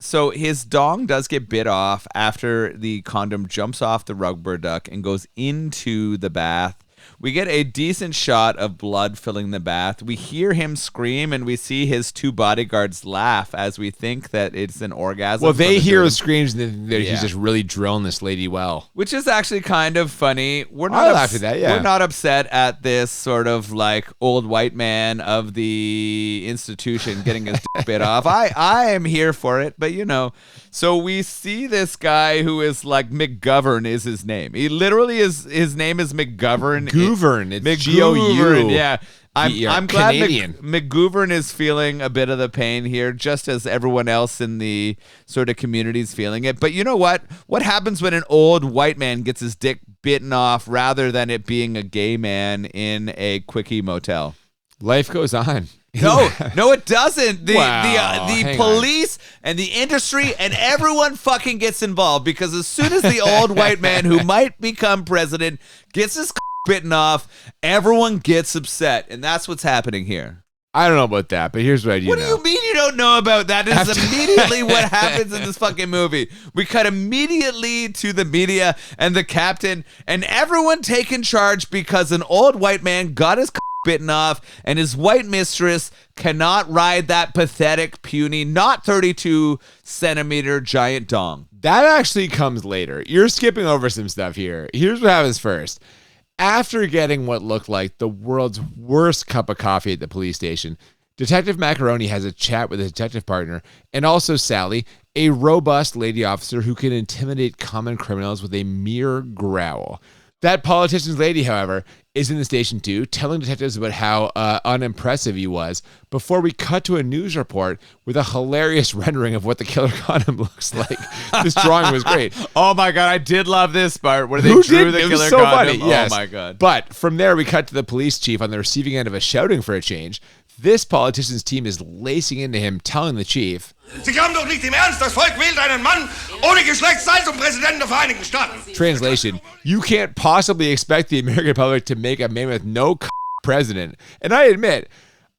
So his dong does get bit off after the condom jumps off the rubber duck and goes into the bath. We get a decent shot of blood filling the bath. We hear him scream, and we see his two bodyguards laugh as we think that it's an orgasm. Well, they hear the screams, and he's just really drilling this lady well. Which is actually kind of funny. I laughed at that, yeah. We're not upset at this sort of like old white man of the institution getting his dick bit off. I am here for it, but you know. So we see this guy who is like McGovern is his name. He literally his name is McGovern. McGovern. It's McGovern. Yeah. I'm glad Canadian. McGovern is feeling a bit of the pain here, just as everyone else in the sort of community is feeling it. But you know what? What happens when an old white man gets his dick bitten off rather than it being a gay man in a quickie motel? Life goes on. No, it doesn't. The Hang police and the industry and everyone fucking gets involved because as soon as the old white man who might become president gets his bitten off, everyone gets upset, and that's what's happening here. I don't know about that, but here's what I do know. What do you mean you don't know about that? This is immediately what happens in this fucking movie. We cut immediately to the media and the captain and everyone taking charge because an old white man got his bitten off and his white mistress cannot ride that pathetic, puny, not 32-centimeter giant dong. That actually comes later. You're skipping over some stuff here. Here's what happens first. After getting what looked like the world's worst cup of coffee at the police station, Detective Macaroni has a chat with his detective partner and also Sally, a robust lady officer who can intimidate common criminals with a mere growl. That politician's lady, however, is in the station too, telling detectives about how unimpressive he was before we cut to a news report with a hilarious rendering of what the killer condom looks like. This drawing was great. Oh my God, I did love this part where they Who drew did? the It killer was so condom. funny. Yes. Oh my God. But from there, we cut to the police chief on the receiving end of a shouting for a change. This politician's team is lacing into him, telling the chief, Sie glauben doch nicht im Ernst, das Volk wählt einen Mann ohne Geschlechtsteil zum Präsidenten der Vereinigten Staaten. Translation, you can't possibly expect the American public to make a man with no president. And I admit,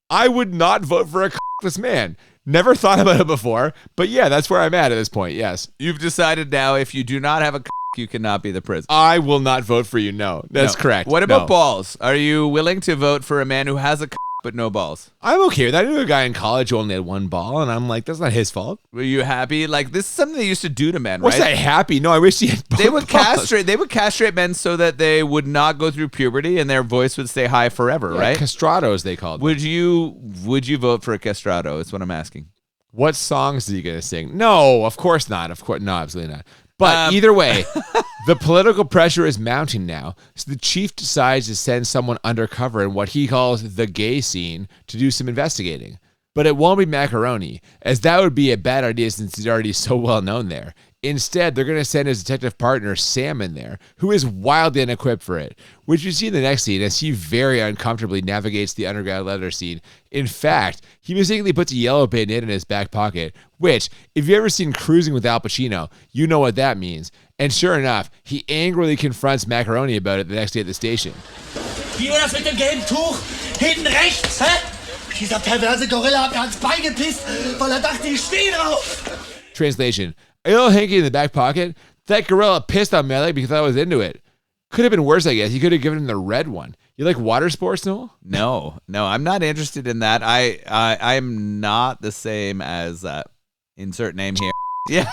I would not vote for a this man. Never thought about it before, but yeah, that's where I'm at this point, yes. You've decided now if you do not have a you cannot be the president. I will not vote for you, no. That's correct. What about No. balls? Are you willing to vote for a man who has a but no balls? I'm okay with that. I knew a guy in college who only had one ball, and I'm like, that's not his fault. Were you happy? Like, this is something they used to do to men, What's right? that happy? No, I wish he had both They would balls. castrate men so that they would not go through puberty and their voice would stay high forever, right? Castrados, they called them. Would you vote for a castrado? Is what I'm asking. What songs is he going to sing? No, of course not. Of course, no, absolutely not. But either way, the political pressure is mounting now. So the chief decides to send someone undercover in what he calls the gay scene to do some investigating. But it won't be Macaroni, as that would be a bad idea since he's already so well known there. Instead, they're going to send his detective partner, Sam, in there, who is wildly unequipped for it, which we see in the next scene as he very uncomfortably navigates the underground leather scene. In fact, he mistakenly puts a yellow bayonet in his back pocket, which, if you've ever seen Cruising with Al Pacino, you know what that means. And sure enough, he angrily confronts Macaroni about it the next day at the station. Wie war das mit dem gelben Tuch? Hinten rechts, hä? Dieser perverse Gorilla hat mir ans Bein gepisst, weil dachte, ich stehe drauf. Translation, a little hanky in the back pocket? That gorilla pissed on my leg because I was into it. Could have been worse, I guess. He could have given him the red one. You like water sports, Noel? No, I'm not interested in that. I'm not the same as insert name here. Yeah.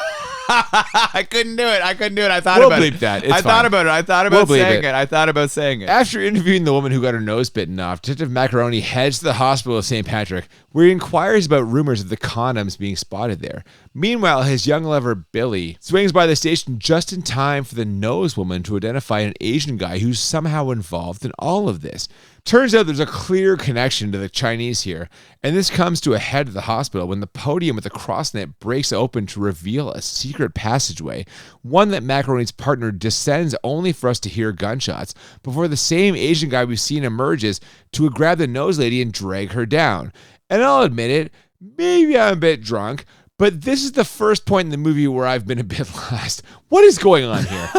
I couldn't do it. I thought We'll about bleep it. that. It's I thought fine. about it. I thought We'll about bleep saying it. it. I thought about saying it. After interviewing the woman who got her nose bitten off, Detective Macaroni heads to the hospital of St. Patrick, where he inquires about rumors of the condoms being spotted there. Meanwhile, his young lover, Billy, swings by the station just in time for the nose woman to identify an Asian guy who's somehow involved in all of this. Turns out there's a clear connection to the Chinese here, and this comes to a head at the hospital when the podium with the crossnet breaks open to reveal a secret passageway, one that Macaroni's partner descends only for us to hear gunshots, before the same Asian guy we've seen emerges to grab the nose lady and drag her down. And I'll admit it, maybe I'm a bit drunk, but this is the first point in the movie where I've been a bit lost. What is going on here?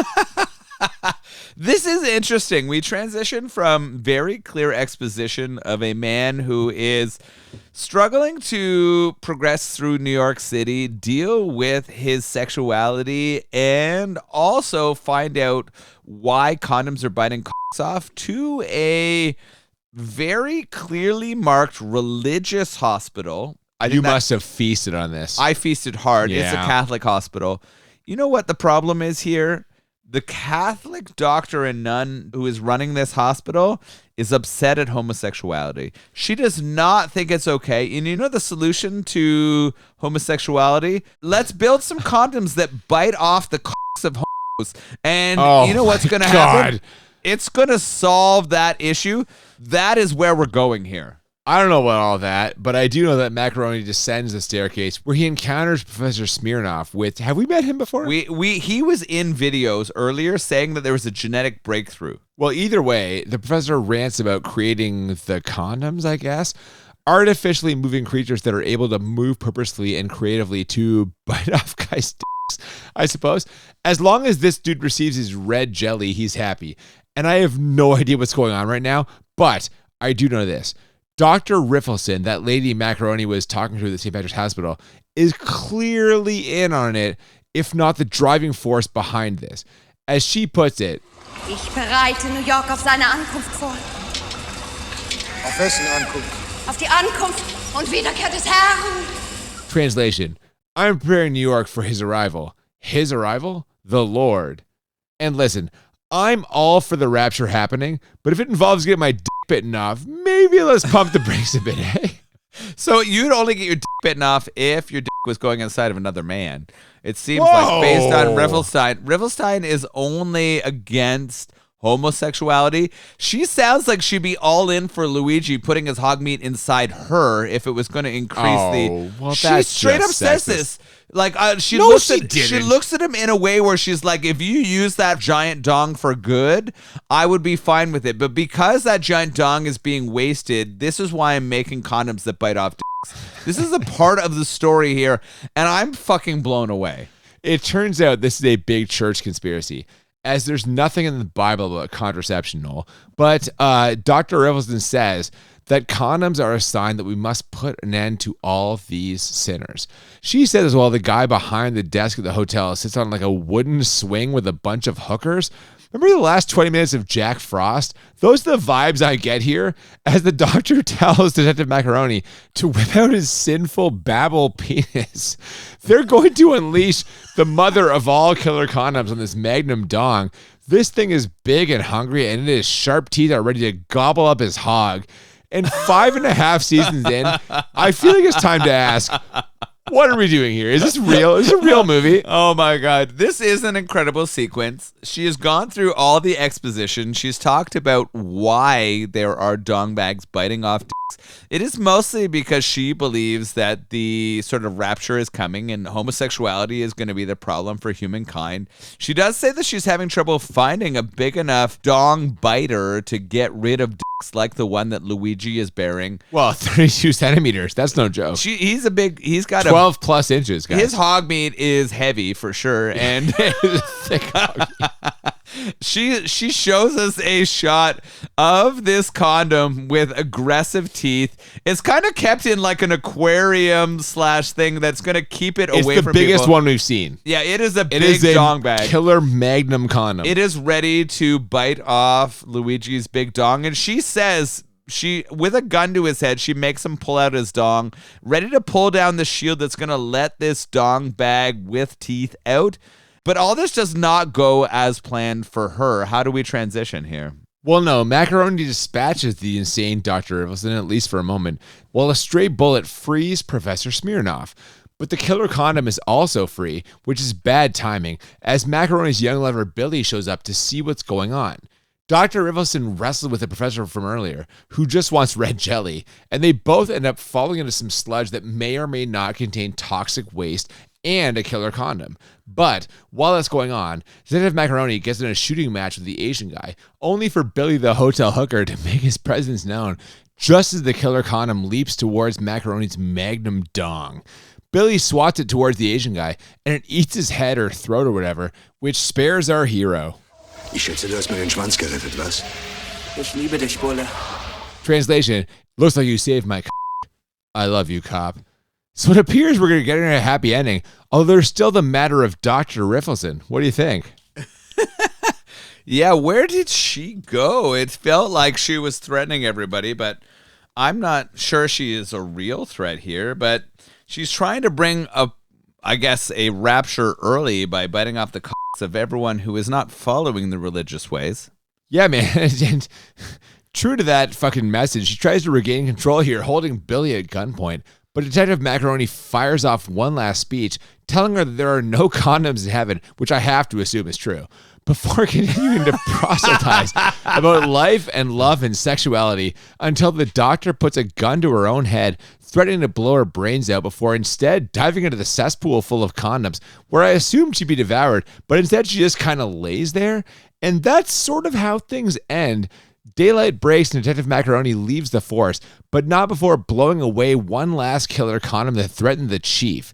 This is interesting. We transition from very clear exposition of a man who is struggling to progress through New York City, deal with his sexuality, and also find out why condoms are biting cocks off, to a very clearly marked religious hospital. You must have feasted on this. I feasted hard. It's a Yeah. Catholic hospital. You know what the problem is here? The Catholic doctor and nun who is running this hospital is upset at homosexuality. She does not think it's okay. And you know the solution to homosexuality? Let's build some condoms that bite off the cocks of homos. And you know what's going to happen? It's going to solve that issue. That is where we're going here. I don't know about all that, but I do know that Macaroni descends the staircase where he encounters Professor Smirnoff with, have we met him before? He was in videos earlier saying that there was a genetic breakthrough. Well, either way, the professor rants about creating the condoms, I guess, artificially moving creatures that are able to move purposefully and creatively to bite off guys' dicks, I suppose. As long as this dude receives his red jelly, he's happy. And I have no idea what's going on right now, but I do know this. Dr. Riffelson, that lady Macaroni was talking to at the St. Patrick's Hospital, is clearly in on it, if not the driving force behind this. As she puts it, Ich bereite New York auf seine Ankunft vor. Auf wessen Ankunft? Auf die Ankunft und Wiederkehr des Herrn. translation, I'm preparing New York for his arrival. His arrival? The Lord. And listen, I'm all for the rapture happening, but if it involves getting my dick bitten off, maybe let's pump the brakes a bit, eh? So you'd only get your dick bitten off if your dick was going inside of another man. It seems like based on Riffelstein is only against homosexuality. She sounds like she'd be all in for Luigi putting his hog meat inside her if it was going to increase she straight up says this. Like she looks at him in a way where she's like, if you use that giant dong for good, I would be fine with it. But because that giant dong is being wasted, this is why I'm making condoms that bite off dicks. This is a part of the story here, and I'm fucking blown away. It turns out this is a big church conspiracy, as there's nothing in the Bible about contraception, Noel. But Dr. Rivelson says that condoms are a sign that we must put an end to all these sinners. She said as well, the guy behind the desk at the hotel sits on like a wooden swing with a bunch of hookers. Remember the last 20 minutes of Jack Frost? Those are the vibes I get here as the doctor tells Detective Macaroni to whip out his sinful babble penis. They're going to unleash the mother of all killer condoms on this magnum dong. This thing is big and hungry, and it has sharp teeth are ready to gobble up his hog. And 5.5 seasons in, I feel like it's time to ask, what are we doing here? Is this real? Is this a real movie? Oh my God. This is an incredible sequence. She has gone through all the exposition. She's talked about why there are dong bags biting off dicks. It is mostly because she believes that the sort of rapture is coming and homosexuality is going to be the problem for humankind. She does say that she's having trouble finding a big enough dong biter to get rid of dicks like the one that Luigi is bearing. Well, 32 centimeters. That's no joke. He's got 12 plus inches, guys. His hog meat is heavy for sure. And thick hog meat. She shows us a shot of this condom with aggressive teeth. It's kind of kept in like an aquarium / thing that's going to keep it away from people. It's the biggest one we've seen. Yeah, it is a big dong bag. Killer magnum condom. It is ready to bite off Luigi's big dong. And she says, with a gun to his head, she makes him pull out his dong, ready to pull down the shield that's going to let this dong bag with teeth out. But all this does not go as planned for her. How do we transition here? Well, no, Macaroni dispatches the insane Dr. Rivelson, at least for a moment, while a stray bullet frees Professor Smirnoff. But the killer condom is also free, which is bad timing, as Macaroni's young lover Billy shows up to see what's going on. Dr. Rivelson wrestles with the professor from earlier, who just wants red jelly, and they both end up falling into some sludge that may or may not contain toxic waste and a killer condom. But while that's going on, Detective Macaroni gets in a shooting match with the Asian guy, only for Billy the hotel hooker to make his presence known, just as the killer condom leaps towards Macaroni's magnum dong. Billy swats it towards the Asian guy, and it eats his head or throat or whatever, which spares our hero. Ich schätze, du hast mir den Schwanz gerettet, was? Ich liebe dich, Bulle. Translation, looks like you saved my I love you, cop. So it appears we're going to get a happy ending, although there's still the matter of Dr. Rivelson. What do you think? Yeah, where did she go? It felt like she was threatening everybody, but I'm not sure she is a real threat here. But she's trying to bring a rapture early by biting off the cocks of everyone who is not following the religious ways. Yeah, man. And true to that fucking message, she tries to regain control here, holding Billy at gunpoint. But Detective Macaroni fires off one last speech, telling her that there are no condoms in heaven, which I have to assume is true, before continuing to proselytize about life and love and sexuality until the doctor puts a gun to her own head, threatening to blow her brains out before instead diving into the cesspool full of condoms, where I assumed she'd be devoured, but instead she just kind of lays there. And that's sort of how things end. Daylight breaks and Detective Macaroni leaves the force, but not before blowing away one last killer condom that threatened the chief.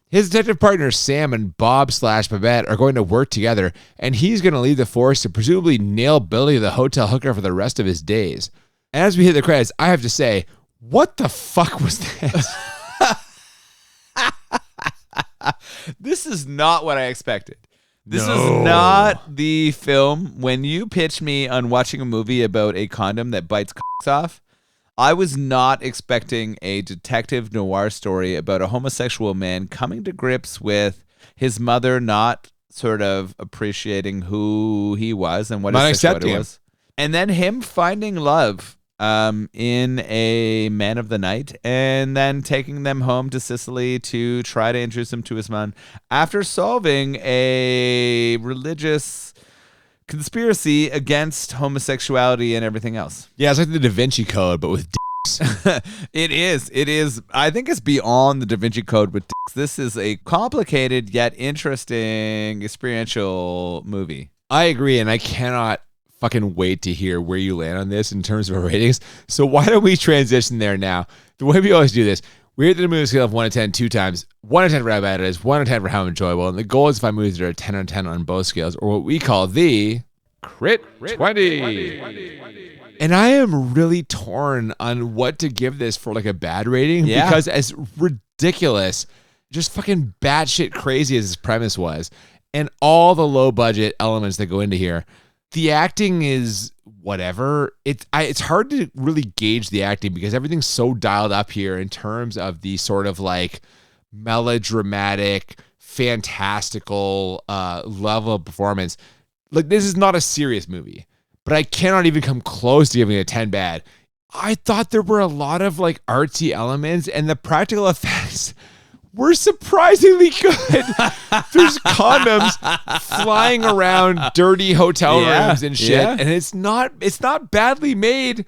His detective partners Sam and Bob/Babette are going to work together, and he's going to leave the force to presumably nail Billy the hotel hooker for the rest of his days. As we hit the credits, I have to say, what the fuck was this? This is not what I expected. This is not the film. When you pitched me on watching a movie about a condom that bites cocks off, I was not expecting a detective noir story about a homosexual man coming to grips with his mother not sort of appreciating who he was and what his sexuality was. And then him finding love in a man of the night, and then taking them home to Sicily to try to introduce them to his mom after solving a religious conspiracy against homosexuality and everything else. Yeah, it's like the Da Vinci Code, but with It is. I think it's beyond the Da Vinci Code with dicks. This is a complicated yet interesting experiential movie. I agree, and I cannot fucking wait to hear where you land on this in terms of our ratings. So why don't we transition there now? The way we always do this, we rate the movie scale of 1 to 10 two times. 1 to 10 for how bad it is, 1 to 10 for how enjoyable. And the goal is to find movies that are 10 out of 10 on both scales, or what we call the Crit 20. And I am really torn on what to give this for like a bad rating because as ridiculous, just fucking batshit crazy as this premise was, and all the low budget elements that go into here, the acting is whatever. It's hard to really gauge the acting because everything's so dialed up here in terms of the sort of like melodramatic, fantastical level of performance. Like, this is not a serious movie, but I cannot even come close to giving it a 10 bad. I thought there were a lot of like artsy elements, and the practical effects were surprisingly good. There's condoms flying around dirty hotel rooms and shit, and it's not badly made.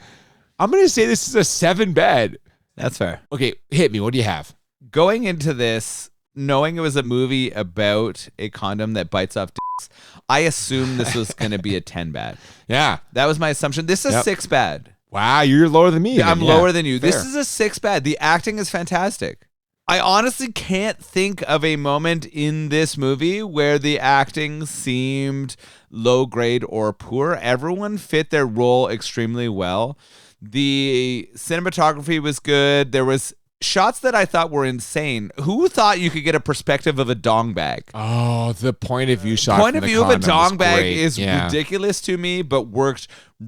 I'm gonna say this is a 7 bad. That's fair. Okay, hit me. What do you have? Going into this, knowing it was a movie about a condom that bites off dicks, I assumed this was going to be a 10 bad. Yeah. That was my assumption. This is a 6 bad. Wow, you're lower than me. I'm lower than you. Fair. This is a 6 bad. The acting is fantastic. I honestly can't think of a moment in this movie where the acting seemed low grade or poor. Everyone fit their role extremely well. The cinematography was good. There was shots that I thought were insane. Who thought you could get a perspective of a dong bag? Oh, the point of view shot. Point of view of a dong bag great. is ridiculous to me, but worked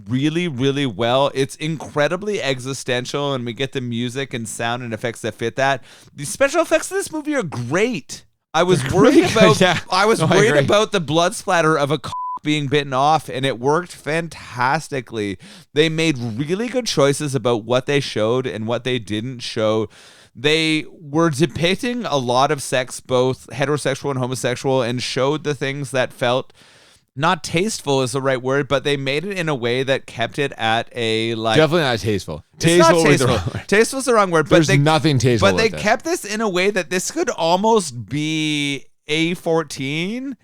really, really well. It's incredibly existential, and we get the music and sound and effects that fit that. The special effects of this movie are great. I was worried about about the blood splatter of a being bitten off, and it worked fantastically. They made really good choices about what they showed and what they didn't show. They were depicting a lot of sex, both heterosexual and homosexual, and showed the things that felt not tasteful is the right word, but they made it in a way that kept it at a like definitely not tasteful. Tasteful is the wrong word. But there's nothing tasteful. But they kept this in a way that this could almost be A14.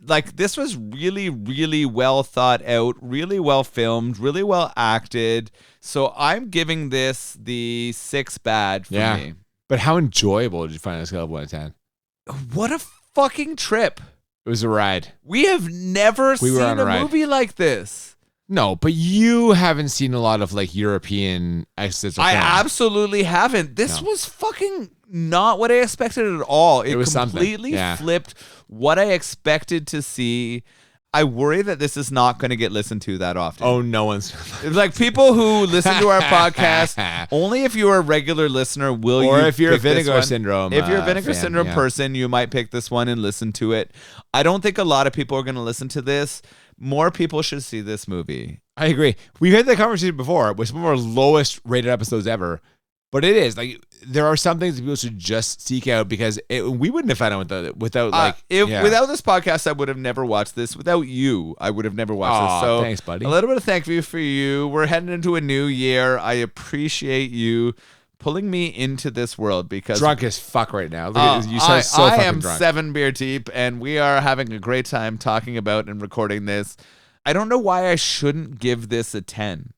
Like, this was really, really well thought out, really well filmed, really well acted. So I'm giving this the 6 bad for me. But how enjoyable did you find on a scale of 1 to 10? What a fucking trip. It was a ride. We have never seen a movie like this. No, but you haven't seen a lot of like European existential films. I absolutely haven't. This was fucking not what I expected at all. It was completely flipped what I expected to see. I worry that this is not going to get listened to that often. Oh, no one's like people who listen to our podcast. Only if you're a regular listener will you. Or if you're a pick Vinegar Syndrome. If you're a Vinegar fan, Syndrome person, you might pick this one and listen to it. I don't think a lot of people are going to listen to this. More people should see this movie. I agree. We had that conversation before with some of our lowest rated episodes ever. But it is like there are some things that people should just seek out because we wouldn't have found out without without this podcast, I would have never watched this. Without you, I would have never watched this. So thanks, buddy. A little bit of thank you for you. We're heading into a new year. I appreciate you pulling me into this world because drunk as fuck right now. Look at this. You sound so fucking drunk. I am 7 beer deep, and we are having a great time talking about and recording this. I don't know why I shouldn't give this a 10.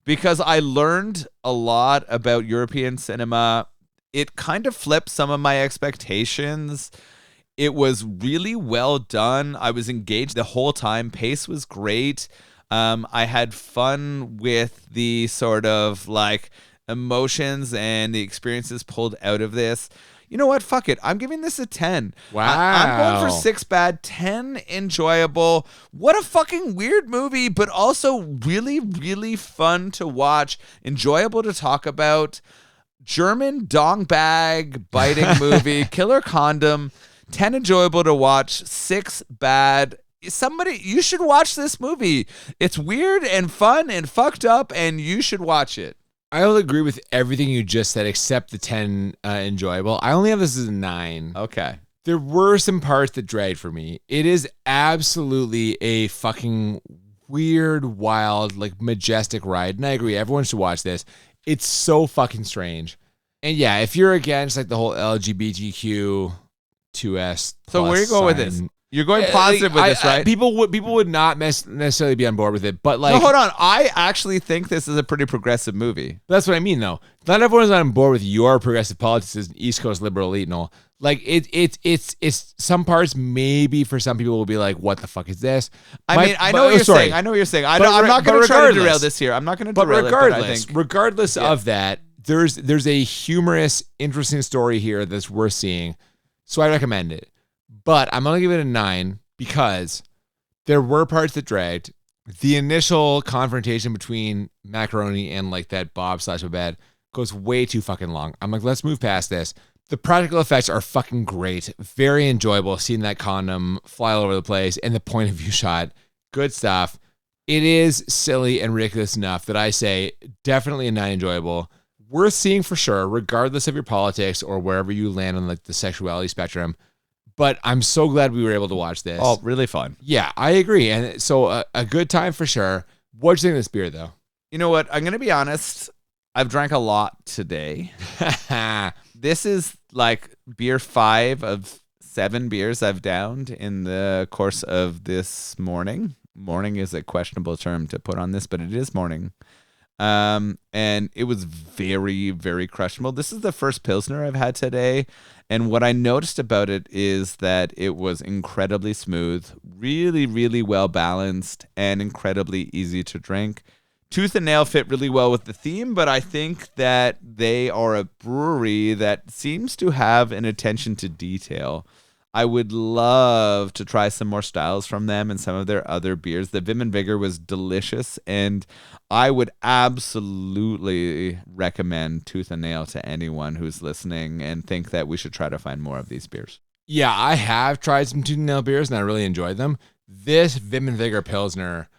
Because I learned a lot about European cinema. It kind of flipped some of my expectations. It was really well done. I was engaged the whole time. Pace was great. I had fun with the sort of like emotions and the experiences pulled out of this. You know what? Fuck it. I'm giving this a 10. Wow. I'm going for 6 bad, 10 enjoyable. What a fucking weird movie, but also really, really fun to watch. Enjoyable to talk about. German dong bag biting movie. Killer Condom. 10 enjoyable to watch. 6 bad. You should watch this movie. It's weird and fun and fucked up, and you should watch it. I will agree with everything you just said except the 10 enjoyable. I only have this as a 9. Okay. There were some parts that dragged for me. It is absolutely a fucking weird, wild, like majestic ride. And I agree, everyone should watch this. It's so fucking strange. And yeah, if you're against like the whole LGBTQ 2S, So where you go with this? You're going positive with this, right? People would not necessarily be on board with it, but like, no, hold on. I actually think this is a pretty progressive movie. That's what I mean, though. Not everyone's on board with your progressive politics as an East Coast liberal elite and all. Like it's some parts maybe for some people will be like, what the fuck is this? I know what you're saying. I'm not going to try to derail this here. I'm not going to derail it. But I think, regardless of that, there's a humorous, interesting story here that's worth seeing. So I recommend it. But I'm going to give it a 9 because there were parts that dragged. The initial confrontation between Macaroni and like that Bob/Babette goes way too fucking long. I'm like, let's move past this. The practical effects are fucking great. Very enjoyable seeing that condom fly all over the place and the point of view shot. Good stuff. It is silly and ridiculous enough that I say definitely a 9 enjoyable. Worth seeing for sure, regardless of your politics or wherever you land on like the sexuality spectrum. But I'm so glad we were able to watch this. Oh, really fun. Yeah, I agree. And so a good time for sure. What'd you think of this beer, though? You know what? I'm going to be honest. I've drank a lot today. This is like beer 5 of 7 beers I've downed in the course of this morning. Morning is a questionable term to put on this, but it is morning. And it was very, very crushable. This is the first Pilsner I've had today. And what I noticed about it is that it was incredibly smooth, really, really well balanced, and incredibly easy to drink. Tooth and Nail fit really well with the theme, but I think that they are a brewery that seems to have an attention to detail. I would love to try some more styles from them and some of their other beers. The Vim and Vigor was delicious, and I would absolutely recommend Tooth and Nail to anyone who's listening and think that we should try to find more of these beers. Yeah, I have tried some Tooth and Nail beers, and I really enjoyed them. This Vim and Vigor Pilsner,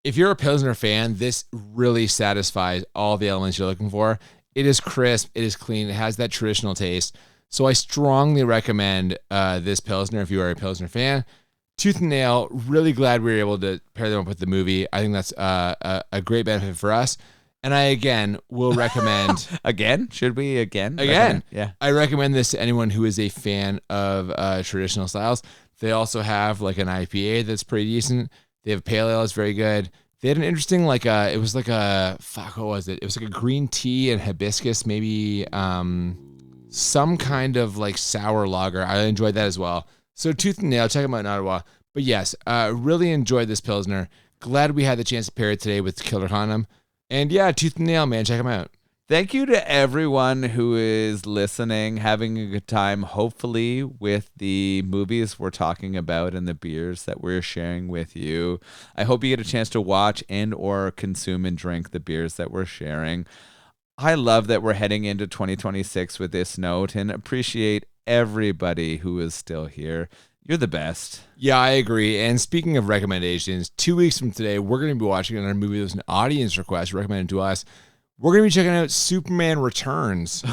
if you're a Pilsner fan, this really satisfies all the elements you're looking for. It is crisp, it is clean, it has that traditional taste. So I strongly recommend this Pilsner if you are a Pilsner fan. Tooth and Nail, really glad we were able to pair them up with the movie. I think that's a great benefit for us. And I, again, will recommend... Again? Should we again? Again. Yeah. I recommend this to anyone who is a fan of traditional styles. They also have like an IPA that's pretty decent. They have pale ale, it's very good. They had an interesting, like, it was like a... Fuck, what was it? It was like a green tea and hibiscus, maybe... some kind of like sour lager. I enjoyed that as well. So Tooth and Nail, check them out in Ottawa. But yes, really enjoyed this Pilsner. Glad we had the chance to pair it today with Killer Condom. And yeah, Tooth and Nail, man, check them out. Thank you to everyone who is listening, having a good time, hopefully, with the movies we're talking about and the beers that we're sharing with you. I hope you get a chance to watch and or consume and drink the beers that we're sharing. I love that we're heading into 2026 with this note and appreciate everybody who is still here. You're the best. Yeah, I agree. And speaking of recommendations, 2 weeks from today, we're going to be watching another movie that was an audience request recommended to us. We're going to be checking out Superman Returns.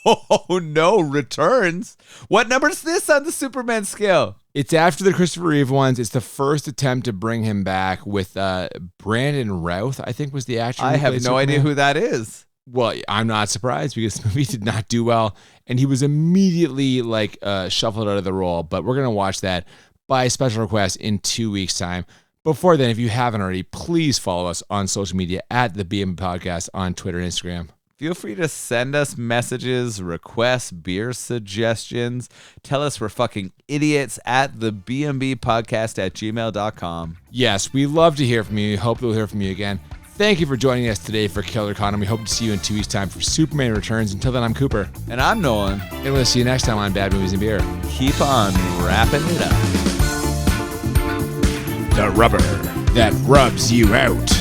Oh, no, Returns? What number is this on the Superman scale? It's after the Christopher Reeve ones. It's the first attempt to bring him back with Brandon Routh, I think was the actor. I have no idea who that is. Well, I'm not surprised because the movie did not do well, and he was immediately like shuffled out of the role. But we're going to watch that by special request in 2 weeks' time. Before then, if you haven't already, please follow us on social media at the BM Podcast on Twitter and Instagram. Feel free to send us messages, requests, beer suggestions. Tell us we're fucking idiots at the bmbpodcast@gmail.com. Yes, we love to hear from you. Hope we'll hear from you again. Thank you for joining us today for Killer Condom. We hope to see you in 2 weeks' time for Superman Returns. Until then, I'm Cooper. And I'm Nolan. And we'll see you next time on Bad Movies and Beer. Keep on wrapping it up. The rubber that rubs you out.